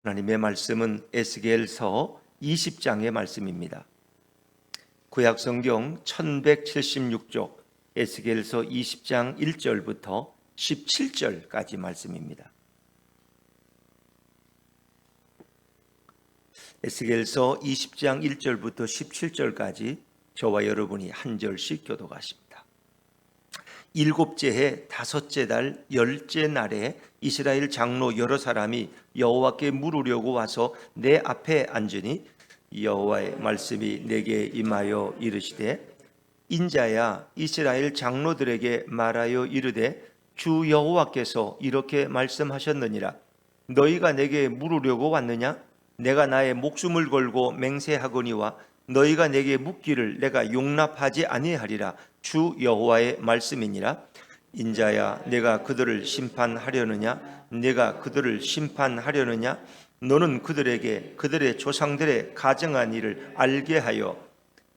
하나님의 말씀은 에스겔서 20장의 말씀입니다. 구약성경 1176쪽 에스겔서 20장 1절부터 17절까지 말씀입니다. 에스겔서 20장 1절부터 17절까지 저와 여러분이 한 절씩 교독하십니다. 일곱째 해 다섯째 달 열째 날에 이스라엘 장로 여러 사람이 여호와께 물으려고 와서 내 앞에 앉으니 여호와의 말씀이 내게 임하여 이르시되 인자야 이스라엘 장로들에게 말하여 이르되 주 여호와께서 이렇게 말씀하셨느니라. 너희가 내게 물으려고 왔느냐? 내가 나의 목숨을 걸고 맹세하거니와 너희가 내게 묻기를 내가 용납하지 아니하리라. 주 여호와의 말씀이니라. 인자야 내가 그들을 심판하려느냐? 내가 그들을 심판하려느냐? 너는 그들에게 그들의 조상들의 가정한 일을 알게 하여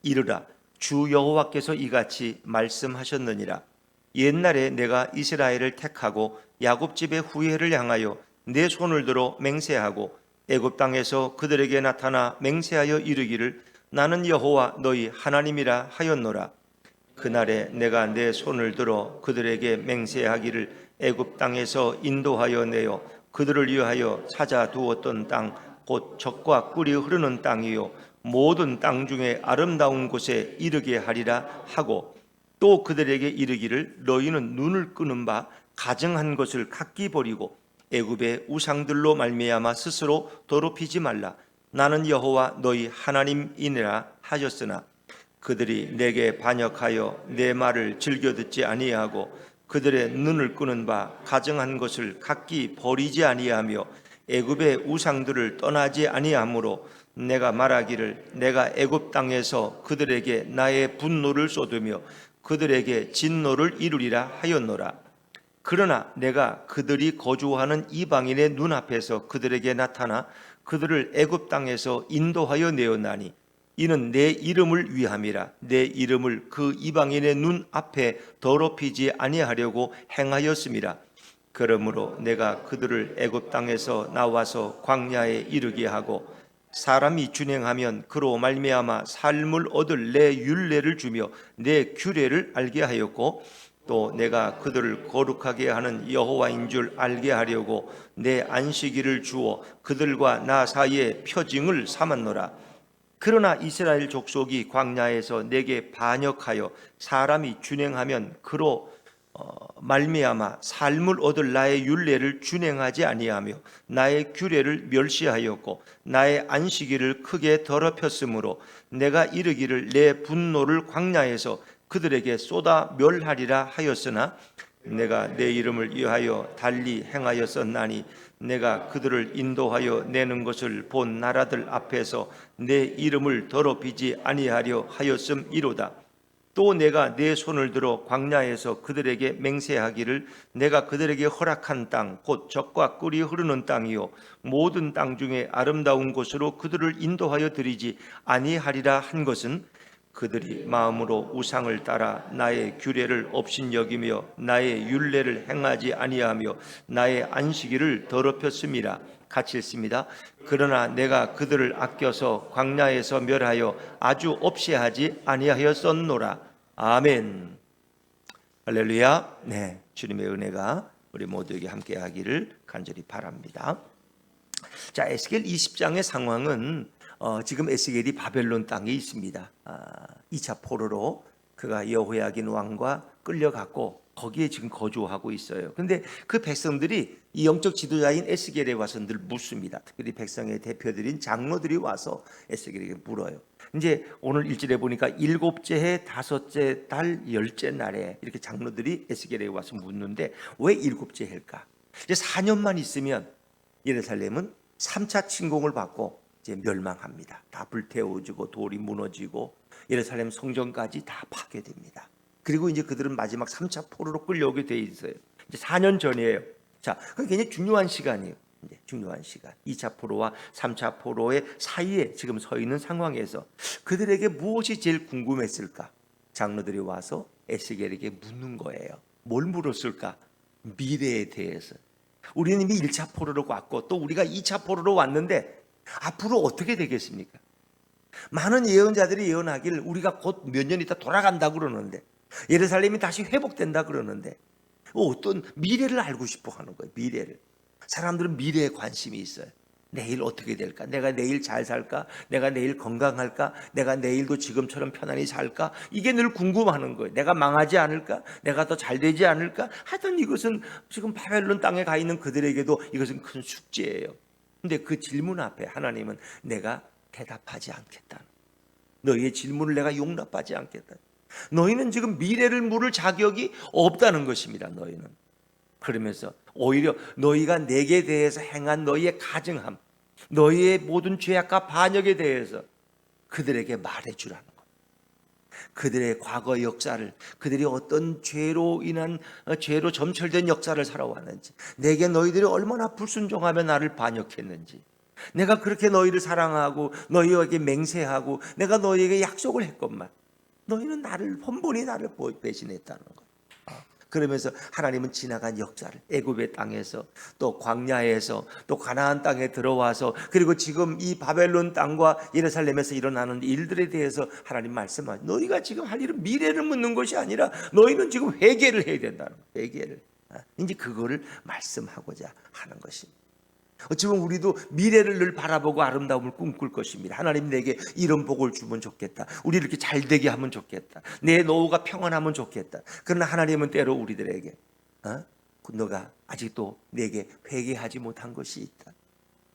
이르라. 주 여호와께서 이같이 말씀하셨느니라. 옛날에 내가 이스라엘을 택하고 야곱 집의 후예를 향하여 내 손을 들어 맹세하고 애굽 땅에서 그들에게 나타나 맹세하여 이르기를 나는 여호와 너희 하나님이라 하였노라. 그날에 내가 내 손을 들어 그들에게 맹세하기를 애굽 땅에서 인도하여 내어 그들을 위하여 찾아 두었던 땅 곧 젖과 꿀이 흐르는 땅이요 모든 땅 중에 아름다운 곳에 이르게 하리라 하고 또 그들에게 이르기를 너희는 눈을 끄는 바 가증한 것을 각기 버리고 애굽의 우상들로 말미암아 스스로 더럽히지 말라. 나는 여호와 너희 하나님이니라 하셨으나 그들이 내게 반역하여 내 말을 즐겨 듣지 아니하고 그들의 눈을 끄는 바 가증한 것을 각기 버리지 아니하며 애굽의 우상들을 떠나지 아니하므로 내가 말하기를 내가 애굽 땅에서 그들에게 나의 분노를 쏟으며 그들에게 진노를 이루리라 하였노라. 그러나 내가 그들이 거주하는 이방인의 눈앞에서 그들에게 나타나 그들을 애굽 땅에서 인도하여 내었나니 이는 내 이름을 위함이라. 내 이름을 그 이방인의 눈 앞에 더럽히지 아니하려고 행하였음이라. 그러므로 내가 그들을 애굽 땅에서 나와서 광야에 이르게 하고 사람이 준행하면 그로 말미암아 삶을 얻을 내 율례를 주며 내 규례를 알게 하였고 또 내가 그들을 거룩하게 하는 여호와인 줄 알게 하려고 내 안식일을 주어 그들과 나 사이에 표징을 삼았노라. 그러나 이스라엘 족속이 광야에서 내게 반역하여 사람이 준행하면 그로 말미암아 삶을 얻을 나의 율례를 준행하지 아니하며 나의 규례를 멸시하였고 나의 안식일을 크게 더럽혔으므로 내가 이르기를 내 분노를 광야에서 그들에게 쏟아 멸하리라 하였으나 내가 내 이름을 위하여 달리 행하였었나니 내가 그들을 인도하여 내는 것을 본 나라들 앞에서 내 이름을 더럽히지 아니하려 하였음이로다. 또 내가 내 손을 들어 광야에서 그들에게 맹세하기를 내가 그들에게 허락한 땅 곧 젖과 꿀이 흐르는 땅이요 모든 땅 중에 아름다운 곳으로 그들을 인도하여 드리지 아니하리라 한 것은 그들이 마음으로 우상을 따라 나의 규례를 업신여기며 나의 율례를 행하지 아니하며 나의 안식일을 더럽혔음이라. 같이 읽습니다. 그러나 내가 그들을 아껴서 광야에서 멸하여 아주 없이 하지 아니하였었노라. 아멘. 할렐루야. 네, 주님의 은혜가 우리 모두에게 함께하기를 간절히 바랍니다. 자, 에스겔 20장의 상황은 지금 에스겔이 바벨론 땅에 있습니다. 2차 포로로 그가 여호야긴 왕과 끌려갔고 거기에 지금 거주하고 있어요. 그런데 그 백성들이 이 영적 지도자인 에스겔에 와서 늘 묻습니다. 특별히 백성의 대표들인 장로들이 와서 에스겔에게 물어요. 이제 오늘 일절에 보니까 일곱째 해 다섯째 달 열째 날에 이렇게 장로들이 에스겔에 와서 묻는데 왜 일곱째 해일까? 이제 4년만 있으면 예루살렘은 3차 침공을 받고 이제 멸망합니다. 다 불태워지고 돌이 무너지고 예루살렘 성전까지 다 파괴됩니다. 그리고 이제 그들은 마지막 3차 포로로 끌려오게 돼 있어요. 이제 4년 전이에요. 자, 그게 굉장히 중요한 시간이에요. 이제 중요한 시간. 2차 포로와 3차 포로의 사이에 지금 서 있는 상황에서 그들에게 무엇이 제일 궁금했을까? 장로들이 와서 에스겔에게 묻는 거예요. 뭘 물었을까? 미래에 대해서. 우리는 이미 1차 포로로 왔고 또 우리가 2차 포로로 왔는데 앞으로 어떻게 되겠습니까? 많은 예언자들이 예언하길 우리가 곧 몇 년 있다 돌아간다 그러는데, 예루살렘이 다시 회복된다 그러는데 어떤 미래를 알고 싶어 하는 거예요. 미래를. 사람들은 미래에 관심이 있어요. 내일 어떻게 될까? 내가 내일 잘 살까? 내가 내일 건강할까? 내가 내일도 지금처럼 편안히 살까? 이게 늘 궁금하는 거예요. 내가 망하지 않을까? 내가 더 잘 되지 않을까? 하여튼 이것은 지금 바벨론 땅에 가 있는 그들에게도 이것은 큰 숙제예요. 근데 그 질문 앞에 하나님은 내가 대답하지 않겠다. 너희의 질문을 내가 용납하지 않겠다. 너희는 지금 미래를 물을 자격이 없다는 것입니다. 너희는. 그러면서 오히려 너희가 내게 대해서 행한 너희의 가증함, 너희의 모든 죄악과 반역에 대해서 그들에게 말해주라는 것. 그들의 과거 역사를, 그들이 어떤 죄로 인한 죄로 점철된 역사를 살아왔는지, 내게 너희들이 얼마나 불순종하며 나를 반역했는지, 내가 그렇게 너희를 사랑하고 너희에게 맹세하고 내가 너희에게 약속을 했건만 너희는 나를 번번이 나를 배신했다는 것. 그러면서 하나님은 지나간 역사를 애굽의 땅에서 또 광야에서 또 가나안 땅에 들어와서 그리고 지금 이 바벨론 땅과 예루살렘에서 일어나는 일들에 대해서 하나님 말씀하시죠. 너희가 지금 할 일은 미래를 묻는 것이 아니라 너희는 지금 회개를 해야 된다는 거예요. 회개를. 이제 그거를 말씀하고자 하는 것입니다. 어찌보면 우리도 미래를 늘 바라보고 아름다움을 꿈꿀 것입니다. 하나님 내게 이런 복을 주면 좋겠다. 우리 이렇게 잘 되게 하면 좋겠다. 내 노후가 평안하면 좋겠다. 그러나 하나님은 때로 우리들에게 너가 아직도 내게 회개하지 못한 것이 있다.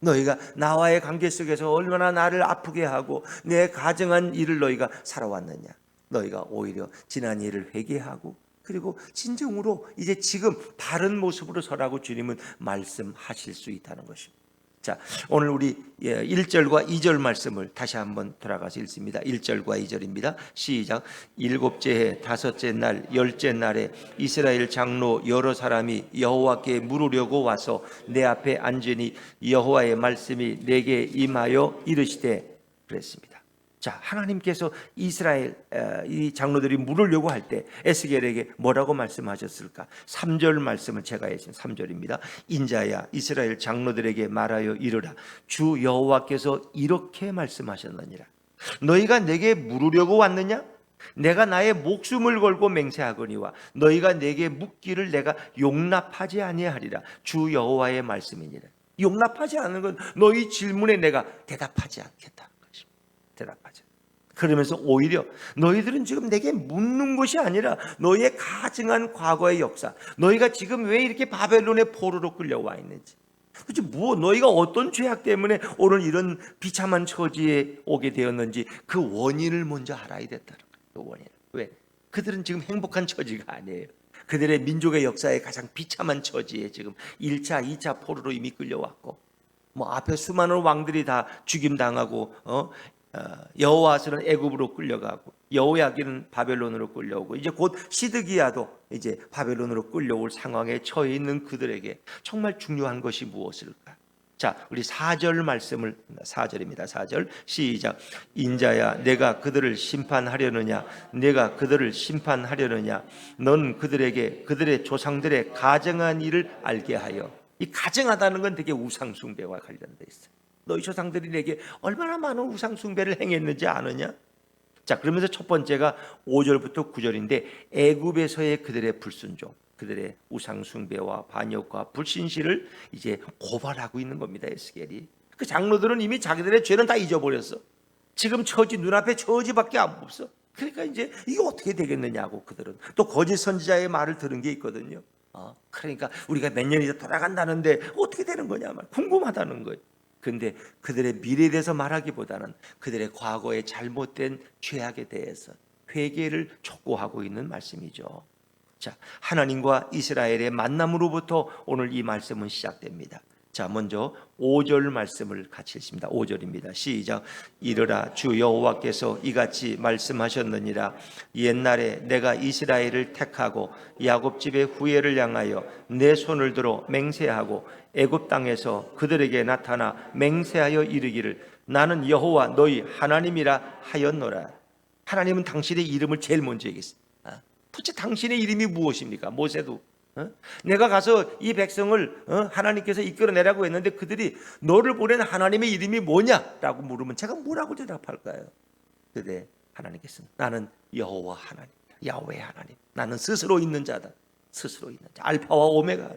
너희가 나와의 관계 속에서 얼마나 나를 아프게 하고 내 가정한 일을 너희가 살아왔느냐. 너희가 오히려 지난 일을 회개하고 그리고 진정으로 이제 지금 바른 모습으로 서라고 주님은 말씀하실 수 있다는 것입니다. 자, 오늘 우리 1절과 2절 말씀을 다시 한번 돌아가서 읽습니다. 1절과 2절입니다. 시작. 일곱째 해 다섯째 날 열째 날에 이스라엘 장로 여러 사람이 여호와께 물으려고 와서 내 앞에 앉으니 여호와의 말씀이 내게 임하여 이르시되 그랬습니다. 자, 하나님께서 이스라엘 이 장로들이 물으려고 할 때 에스겔에게 뭐라고 말씀하셨을까? 3절 말씀을 제가 해준 3절입니다. 인자야 이스라엘 장로들에게 말하여 이르라. 주 여호와께서 이렇게 말씀하셨느니라. 너희가 내게 물으려고 왔느냐? 내가 나의 목숨을 걸고 맹세하거니와 너희가 내게 묻기를 내가 용납하지 아니하리라. 주 여호와의 말씀이니라. 용납하지 않는 건 너희 질문에 내가 대답하지 않겠다. 대답하죠. 그러면서 오히려 너희들은 지금 내게 묻는 것이 아니라 너희의 가증한 과거의 역사, 너희가 지금 왜 이렇게 바벨론의 포로로 끌려와 있는지, 도대체 너희가 어떤 죄악 때문에 오늘 이런 비참한 처지에 오게 되었는지 그 원인을 먼저 알아야 됐다는 거예요. 그 원인. 왜? 그들은 지금 행복한 처지가 아니에요. 그들의 민족의 역사의 가장 비참한 처지에 지금 1차, 2차 포로로 이미 끌려왔고, 앞에 수많은 왕들이 다 죽임당하고 여호와스는 애굽으로 끌려가고 여호야긴은 바벨론으로 끌려오고 이제 곧 시드기야도 이제 바벨론으로 끌려올 상황에 처해 있는 그들에게 정말 중요한 것이 무엇일까? 자, 우리 4절 말씀을 4절입니다. 4절 시작. 인자야 내가 그들을 심판하려느냐? 내가 그들을 심판하려느냐? 넌 그들에게 그들의 조상들의 가증한 일을 알게 하여. 이 가증하다는 건 되게 우상 숭배와 관련돼 있어요. 너희 조상들이 내게 얼마나 많은 우상 숭배를 행했는지 아느냐? 자, 그러면서 첫 번째가 5절부터 9절인데 애굽에서의 그들의 불순종, 그들의 우상 숭배와 반역과 불신실을 이제 고발하고 있는 겁니다. 에스겔이. 그 장로들은 이미 자기들의 죄는 다 잊어버렸어. 지금 처지 눈앞에 처지밖에 안 없어. 그러니까 이제 이게 어떻게 되겠느냐고 그들은 또 거짓 선지자의 말을 들은 게 있거든요. 그러니까 우리가 몇 년이나 돌아간다는데 어떻게 되는 거냐 말 궁금하다는 거예요. 근데 그들의 미래에 대해서 말하기보다는 그들의 과거의 잘못된 죄악에 대해서 회개를 촉구하고 있는 말씀이죠. 자, 하나님과 이스라엘의 만남으로부터 오늘 이 말씀은 시작됩니다. 자, 먼저 5절 말씀을 같이 읽습니다. 5절입니다. 시작. 이르라 주 여호와께서 이같이 말씀하셨느니라. 옛날에 내가 이스라엘을 택하고 야곱 집의 후예를 향하여 내 손을 들어 맹세하고 애굽 땅에서 그들에게 나타나 맹세하여 이르기를 나는 여호와 너희 하나님이라 하였노라. 하나님은 당신의 이름을 제일 먼저 얘기했습니다. 도대체 당신의 이름이 무엇입니까? 모세도 내가 가서 이 백성을 하나님께서 이끌어내라고 했는데 그들이 너를 보낸 하나님의 이름이 뭐냐라고 물으면 제가 뭐라고 대답할까요? 그때 하나님께서는 나는 여호와 하나님, 야훼 하나님, 나는 스스로 있는 자다. 스스로 있는 자, 알파와 오메가.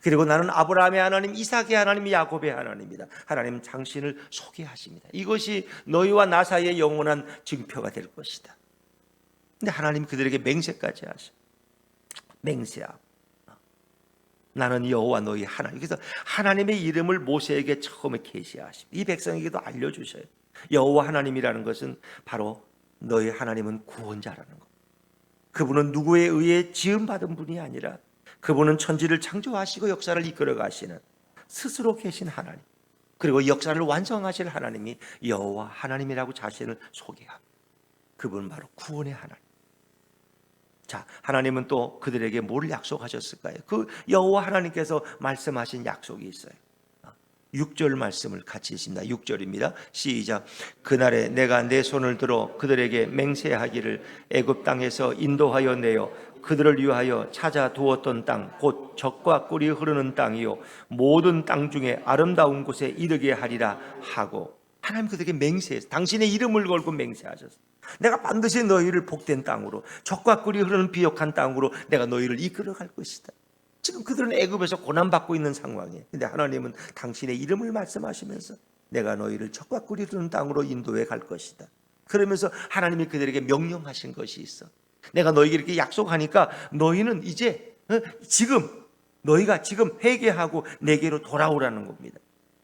그리고 나는 아브라함의 하나님, 이삭의 하나님, 야곱의 하나님이다. 하나님 당신을 소개하십니다. 이것이 너희와 나 사이의 영원한 증표가 될 것이다. 근데 하나님 그들에게 맹세까지 하셔. 맹세하고 나는 여호와 너희 하나님. 그래서 하나님의 이름을 모세에게 처음에 계시하십니다. 이 백성에게도 알려주셔요. 여호와 하나님이라는 것은 바로 너희 하나님은 구원자라는 것. 그분은 누구에 의해 지음받은 분이 아니라 그분은 천지를 창조하시고 역사를 이끌어 가시는 스스로 계신 하나님, 그리고 역사를 완성하실 하나님이 여호와 하나님이라고 자신을 소개합니다. 그분은 바로 구원의 하나님. 자, 하나님은 또 그들에게 뭘 약속하셨을까요? 그 여호와 하나님께서 말씀하신 약속이 있어요. 6절 말씀을 같이 읽습니다. 6절입니다. 시작. 그날에 내가 내 손을 들어 그들에게 맹세하기를 애굽 땅에서 인도하여 내어 그들을 위하여 찾아 두었던 땅 곧 젖과 꿀이 흐르는 땅이요 모든 땅 중에 아름다운 곳에 이르게 하리라 하고, 하나님 그들에게 맹세해서 당신의 이름을 걸고 맹세하셨어요. 내가 반드시 너희를 복된 땅으로, 젖과 꿀이 흐르는 비옥한 땅으로 내가 너희를 이끌어 갈 것이다. 지금 그들은 애굽에서 고난받고 있는 상황이에요. 근데 하나님은 당신의 이름을 말씀하시면서 내가 너희를 젖과 꿀이 흐르는 땅으로 인도해 갈 것이다. 그러면서 하나님이 그들에게 명령하신 것이 있어. 내가 너희에게 이렇게 약속하니까 너희는 이제 너희가 지금 회개하고 내게로 돌아오라는 겁니다.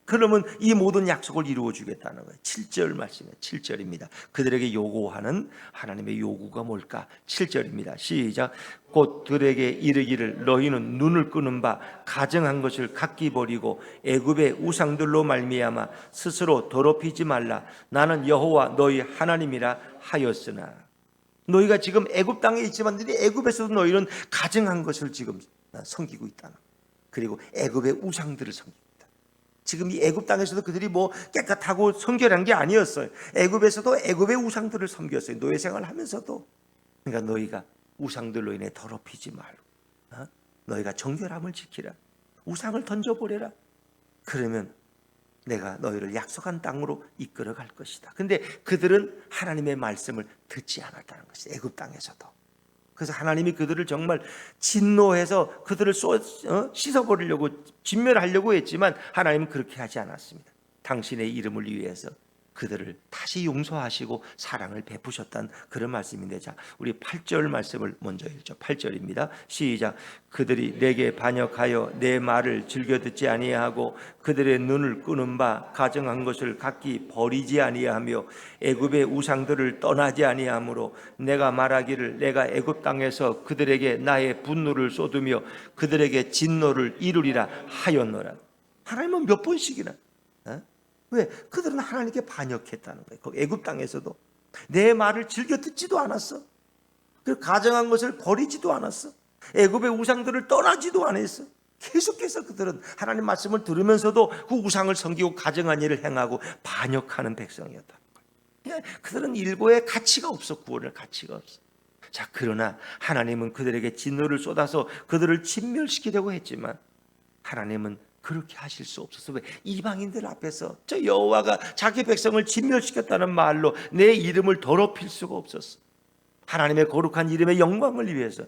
그러면 이 모든 약속을 이루어 주겠다는 거예요. 7절 말씀이에요. 7절입니다. 그들에게 요구하는 하나님의 요구가 뭘까? 7절입니다. 시작. 곧 그들에게 이르기를 너희는 눈을 끄는 바 가증한 것을 각기 버리고 애굽의 우상들로 말미암아 스스로 더럽히지 말라. 나는 여호와 너희 하나님이라 하였으나. 너희가 지금 애굽 땅에 있지만 애굽에서도 너희는 가증한 것을 지금 섬기고 있다는 거예요. 그리고 애굽의 우상들을 섬기고 있다. 지금 이 애굽 땅에서도 그들이 뭐 깨끗하고 성결한 게 아니었어요. 애굽에서도 애굽의 우상들을 섬겼어요. 노예 생활을 하면서도. 그러니까 너희가 우상들로 인해 더럽히지 말고 너희가 정결함을 지키라. 우상을 던져버려라. 그러면 내가 너희를 약속한 땅으로 이끌어 갈 것이다. 근데 그들은 하나님의 말씀을 듣지 않았다는 것이 애굽 땅에서도. 그래서 하나님이 그들을 정말 진노해서 그들을 씻어버리려고 진멸하려고 했지만 하나님은 그렇게 하지 않았습니다. 당신의 이름을 위해서 그들을 다시 용서하시고 사랑을 베푸셨다는 그런 말씀인데, 자, 우리 8절 말씀을 먼저 읽죠. 8절입니다. 시작. 그들이 내게 반역하여 내 말을 즐겨 듣지 아니하고 그들의 눈을 끄는 바 가증한 것을 각기 버리지 아니하며 애굽의 우상들을 떠나지 아니하므로 내가 말하기를 내가 애굽 땅에서 그들에게 나의 분노를 쏟으며 그들에게 진노를 이루리라 하였노라. 하나님은 몇 번씩이나 왜? 그들은 하나님께 반역했다는 거예요. 그 애굽 땅에서도 내 말을 즐겨 듣지도 않았어. 그 가정한 것을 버리지도 않았어. 애굽의 우상들을 떠나지도 않았어. 계속해서 그들은 하나님 말씀을 들으면서도 그 우상을 섬기고 가정한 일을 행하고 반역하는 백성이었다는 거예요. 그들은 일고의 가치가 없어. 구원의 가치가 없어. 자, 그러나 하나님은 그들에게 진노를 쏟아서 그들을 진멸시키려고 했지만 하나님은 그렇게 하실 수 없었어. 왜? 이방인들 앞에서 저 여호와가 자기 백성을 진멸시켰다는 말로 내 이름을 더럽힐 수가 없었어. 하나님의 거룩한 이름의 영광을 위해서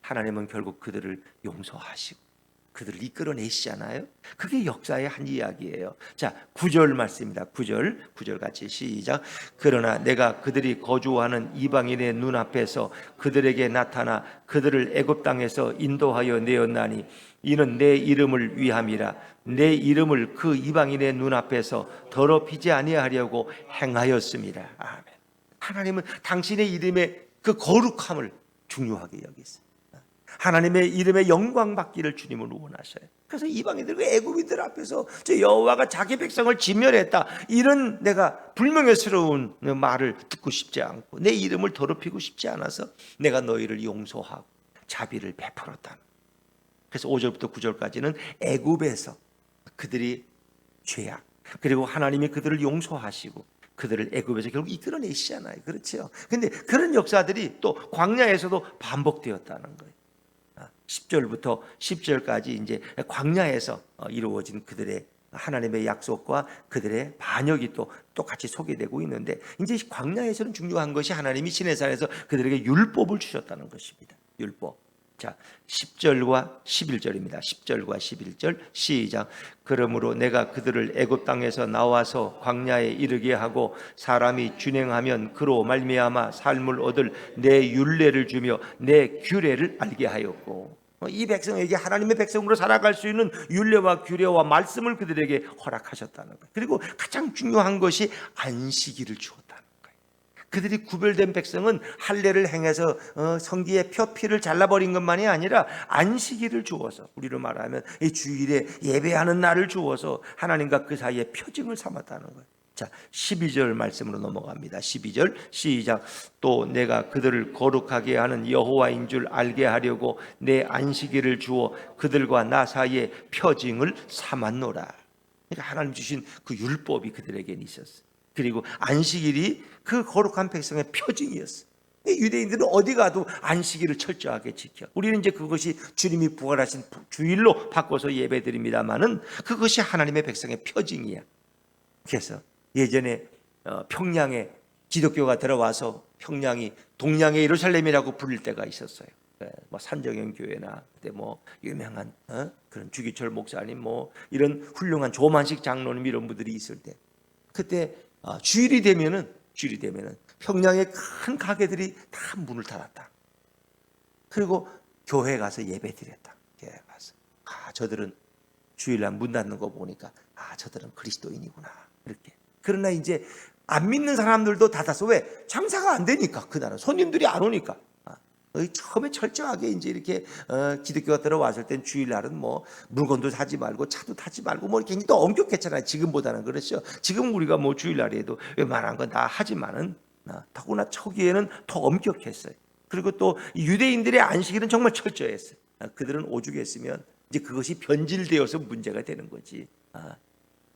하나님은 결국 그들을 용서하시고 그들을 이끌어내시잖아요. 그게 역사의 한 이야기예요. 자, 9절 말씀입니다. 9절 같이 시작. 그러나 내가 그들이 거주하는 이방인의 눈앞에서 그들에게 나타나 그들을 애굽 땅에서 인도하여 내었나니 이는 내 이름을 위함이라. 내 이름을 그 이방인의 눈앞에서 더럽히지 아니하려고 행하였습니다. 아멘. 하나님은 당신의 이름의 그 거룩함을 중요하게 여기세요. 하나님의 이름의 영광 받기를 주님은 원하셔요. 그래서 이방인들, 애굽인들 앞에서 저 여호와가 자기 백성을 진멸했다, 이런 내가 불명예스러운 말을 듣고 싶지 않고 내 이름을 더럽히고 싶지 않아서 내가 너희를 용서하고 자비를 베풀었다. 그래서 5절부터 9절까지는 애굽에서 그들이 죄악, 그리고 하나님이 그들을 용서하시고 그들을 애굽에서 결국 이끌어내시잖아요. 그렇죠? 근데 그런 역사들이 또 광야에서도 반복되었다는 거예요. 10절부터 10절까지 이제 광야에서 이루어진 그들의 하나님의 약속과 그들의 반역이 또 똑같이 소개되고 있는데, 이제 광야에서는 중요한 것이 하나님이 시내산에서 그들에게 율법을 주셨다는 것입니다. 율법. 자, 10절과 11절입니다. 10절과 11절 시작. 그러므로 내가 그들을 애굽 땅에서 나와서 광야에 이르게 하고 사람이 준행하면 그로 말미암아 삶을 얻을 내 율례를 주며 내 규례를 알게 하였고, 이 백성에게 하나님의 백성으로 살아갈 수 있는 율례와 규례와 말씀을 그들에게 허락하셨다는 거예요. 그리고 가장 중요한 것이 안식일을 주었다는 거예요. 그들이 구별된 백성은 할례를 행해서 성기의 표피를 잘라버린 것만이 아니라 안식일을 주어서, 우리로 말하면 이 주일에 예배하는 날을 주어서 하나님과 그 사이에 표징을 삼았다는 거예요. 자, 12절 말씀으로 넘어갑니다. 12절 시작. 또 내가 그들을 거룩하게 하는 여호와인 줄 알게 하려고 내 안식일을 주어 그들과 나 사이에 표징을 삼았노라. 그러니까 하나님 주신 그 율법이 그들에게는 있었어요. 그리고 안식일이 그 거룩한 백성의 표징이었어요. 유대인들은 어디 가도 안식일을 철저하게 지켜. 우리는 이제 그것이 주님이 부활하신 주일로 바꿔서 예배드립니다마는 그것이 하나님의 백성의 표징이야. 그래서 예전에 평양에 기독교가 들어와서 평양이 동양의 예루살렘이라고 부를 때가 있었어요. 뭐 산정형 교회나 그때 뭐 유명한 그런 주기철 목사님, 뭐 이런 훌륭한 조만식 장로님 이런 분들이 있을 때, 그때 주일이 되면은 평양의 큰 가게들이 다 문을 닫았다. 그리고 교회 가서 예배드렸다. 교회 가서 저들은 주일날 문 닫는 거 보니까 저들은 그리스도인이구나 이렇게. 그러나 이제 안 믿는 사람들도 닫아서, 왜? 장사가 안 되니까. 그날은 손님들이 안 오니까. 처음에 철저하게 이제 이렇게 기독교가 들어왔을 땐 주일날은 뭐 물건도 사지 말고 차도 타지 말고 뭐 굉장히 또 엄격했잖아요. 지금보다는 그렇죠. 지금 우리가 뭐 주일날에도 웬만한 건 다 하지만은 더구나 초기에는 더 엄격했어요. 그리고 또 유대인들의 안식일은 정말 철저했어요. 그들은 오죽했으면 이제 그것이 변질되어서 문제가 되는 거지.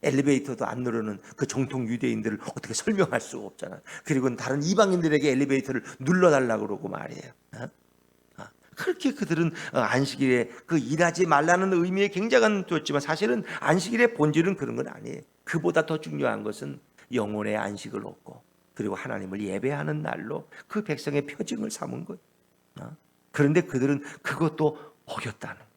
엘리베이터도 안 누르는 그 정통 유대인들을 어떻게 설명할 수가 없잖아. 그리고 다른 이방인들에게 엘리베이터를 눌러달라고 그러고 말이에요. 그렇게 그들은 안식일에 그 일하지 말라는 의미에 굉장한 뒀지만, 사실은 안식일의 본질은 그런 건 아니에요. 그보다 더 중요한 것은 영혼의 안식을 얻고 그리고 하나님을 예배하는 날로 그 백성의 표징을 삼은 거예요. 그런데 그들은 그것도 어겼다는 거예요.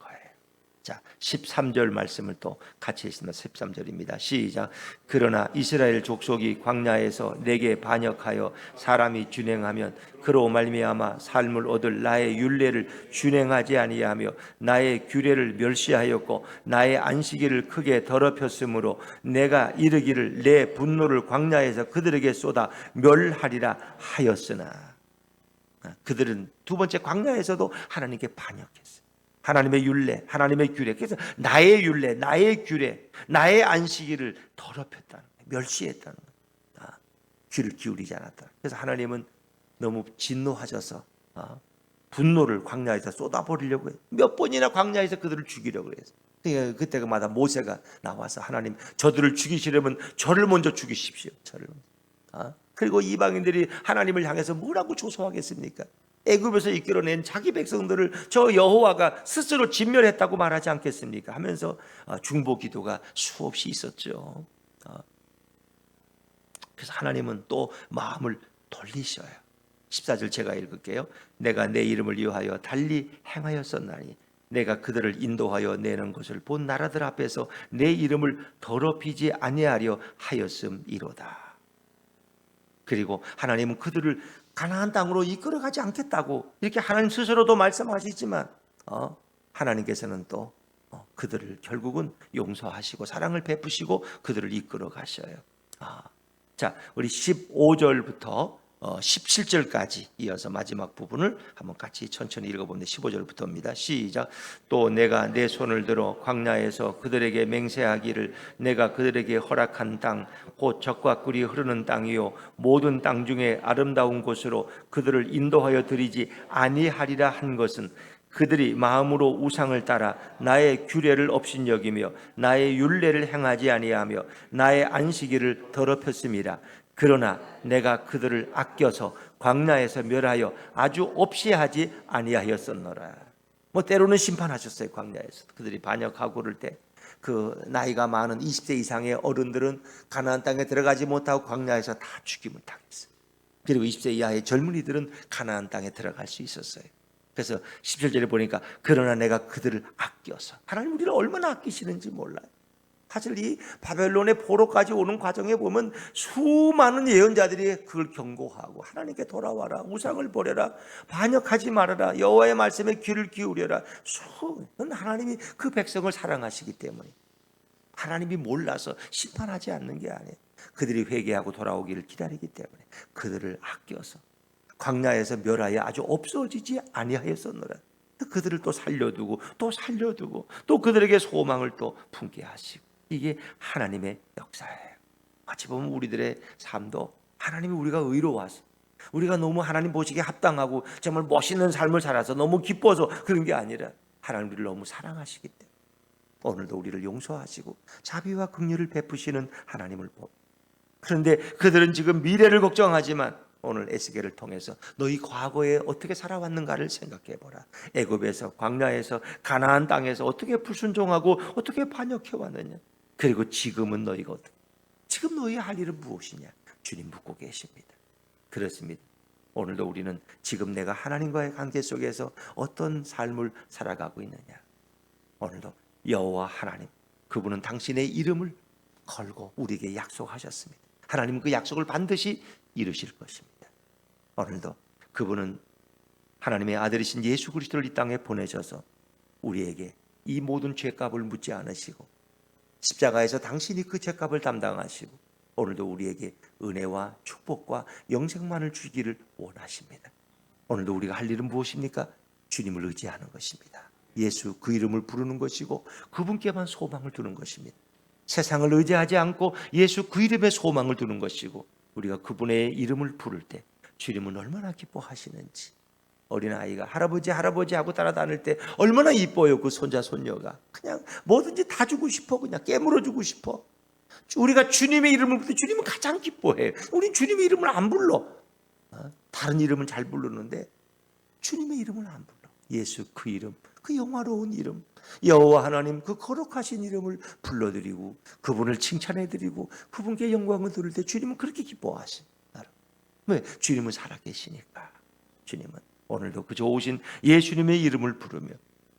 자, 13절 말씀을 또 같이 읽습니다. 13절입니다. 시작. 그러나 이스라엘 족속이 광야에서 내게 반역하여 사람이 준행하면 그로 말미암아 삶을 얻을 나의 율례를 준행하지 아니하며 나의 규례를 멸시하였고 나의 안식일을 크게 더럽혔으므로 내가 이르기를 내 분노를 광야에서 그들에게 쏟아 멸하리라 하였으나. 그들은 두 번째 광야에서도 하나님께 반역했어요. 하나님의 율례, 하나님의 규례, 그래서 나의 율례, 나의 규례, 나의 안식일을 더럽혔다는 거예요. 멸시했다는 거예요. 귀를 기울이지 않았다. 그래서 하나님은 너무 진노하셔서 분노를 광야에서 쏟아버리려고 해요. 몇 번이나 광야에서 그들을 죽이려고 해요. 그때마다 모세가 나와서 하나님, 저들을 죽이시려면 저를 먼저 죽이십시오. 저를. 그리고 이방인들이 하나님을 향해서 뭐라고 조소하겠습니까? 애굽에서 이끌어낸 자기 백성들을 저 여호와가 스스로 진멸했다고 말하지 않겠습니까? 하면서 중보 기도가 수없이 있었죠. 그래서 하나님은 또 마음을 돌리셔요. 14절 제가 읽을게요. 내가 내 이름을 위하여 달리 행하였었나니 내가 그들을 인도하여 내는 것을 본 나라들 앞에서 내 이름을 더럽히지 아니하려 하였음이로다. 그리고 하나님은 그들을 가나안 땅으로 이끌어가지 않겠다고 이렇게 하나님 스스로도 말씀하시지만 하나님께서는 또 그들을 결국은 용서하시고 사랑을 베푸시고 그들을 이끌어 가셔요. 자, 우리 15절부터 17절까지 이어서 마지막 부분을 한번 같이 천천히 읽어보는데 15절부터입니다. 시작. 또 내가 내 손을 들어 광야에서 그들에게 맹세하기를 내가 그들에게 허락한 땅 곧 젖과 꿀이 흐르는 땅이요 모든 땅 중에 아름다운 곳으로 그들을 인도하여 드리지 아니하리라 한 것은 그들이 마음으로 우상을 따라 나의 규례를 업신여기며 나의 율례를 행하지 아니하며 나의 안식일을 더럽혔음이라. 그러나 내가 그들을 아껴서 광야에서 멸하여 아주 없이 하지 아니하였었노라. 뭐 때로는 심판하셨어요. 광야에서 그들이 반역하고 그럴 때 그 나이가 많은 20세 이상의 어른들은 가나안 땅에 들어가지 못하고 광야에서 다 죽임을 당했어요. 그리고 20세 이하의 젊은이들은 가나안 땅에 들어갈 수 있었어요. 그래서 17절에 보니까 그러나 내가 그들을 아껴서, 하나님 우리를 얼마나 아끼시는지 몰라요. 사실 이 바벨론의 포로까지 오는 과정에 보면 수많은 예언자들이 그걸 경고하고 하나님께 돌아와라, 우상을 버려라, 반역하지 말아라, 여호와의 말씀에 귀를 기울여라. 수는 하나님이 그 백성을 사랑하시기 때문에, 하나님이 몰라서 심판하지 않는 게 아니에요. 그들이 회개하고 돌아오기를 기다리기 때문에 그들을 아껴서 광야에서 멸하여 아주 없어지지 아니하였었노라. 그들을 또 살려두고 또 살려두고 또 그들에게 소망을 또 품게 하시고, 이게 하나님의 역사예요. 같이 보면 우리들의 삶도 하나님이 우리가 의로워서, 우리가 너무 하나님 보시기에 합당하고 정말 멋있는 삶을 살아서 너무 기뻐서 그런 게 아니라 하나님 우리를 너무 사랑하시기 때문에 오늘도 우리를 용서하시고 자비와 긍휼을 베푸시는 하나님을 보고, 그런데 그들은 지금 미래를 걱정하지만 오늘 에스겔을 통해서 너희 과거에 어떻게 살아왔는가를 생각해 보라. 애굽에서, 광야에서, 가나안 땅에서 어떻게 불순종하고 어떻게 반역해 왔느냐. 그리고 지금은 너희가 어떻게, 지금 너희 할 일은 무엇이냐. 주님 묻고 계십니다. 그렇습니다. 오늘도 우리는 지금 내가 하나님과의 관계 속에서 어떤 삶을 살아가고 있느냐. 오늘도 여호와 하나님, 그분은 당신의 이름을 걸고 우리에게 약속하셨습니다. 하나님은 그 약속을 반드시 이루실 것입니다. 오늘도 그분은 하나님의 아들이신 예수 그리스도를 이 땅에 보내셔서 우리에게 이 모든 죄값을 묻지 않으시고 십자가에서 당신이 그 죄값을 담당하시고 오늘도 우리에게 은혜와 축복과 영생만을 주기를 원하십니다. 오늘도 우리가 할 일은 무엇입니까? 주님을 의지하는 것입니다. 예수 그 이름을 부르는 것이고 그분께만 소망을 두는 것입니다. 세상을 의지하지 않고 예수 그 이름에 소망을 두는 것이고, 우리가 그분의 이름을 부를 때 주님은 얼마나 기뻐하시는지, 어린아이가 할아버지 할아버지 하고 따라다닐 때 얼마나 이뻐요. 그 손자 손녀가 그냥 뭐든지 다 주고 싶어, 그냥 깨물어 주고 싶어. 우리가 주님의 이름을 부를 때 주님은 가장 기뻐해요. 우린 주님의 이름을 안 불러. 다른 이름은 잘 부르는데 주님의 이름을 안 불러. 예수 그 이름, 그 영화로운 이름, 여호와 하나님 그 거룩하신 이름을 불러드리고 그분을 칭찬해드리고 그분께 영광을 드릴 때 주님은 그렇게 기뻐하십니다. 왜? 주님은 살아계시니까. 주님은 오늘도 그 좋으신 예수님의 이름을 부르며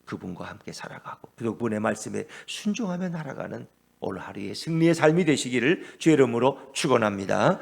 그분과 함께 살아가고 그분의 말씀에 순종하며 날아가는 오늘 하루의 승리의 삶이 되시기를 주의 이름으로 축원합니다.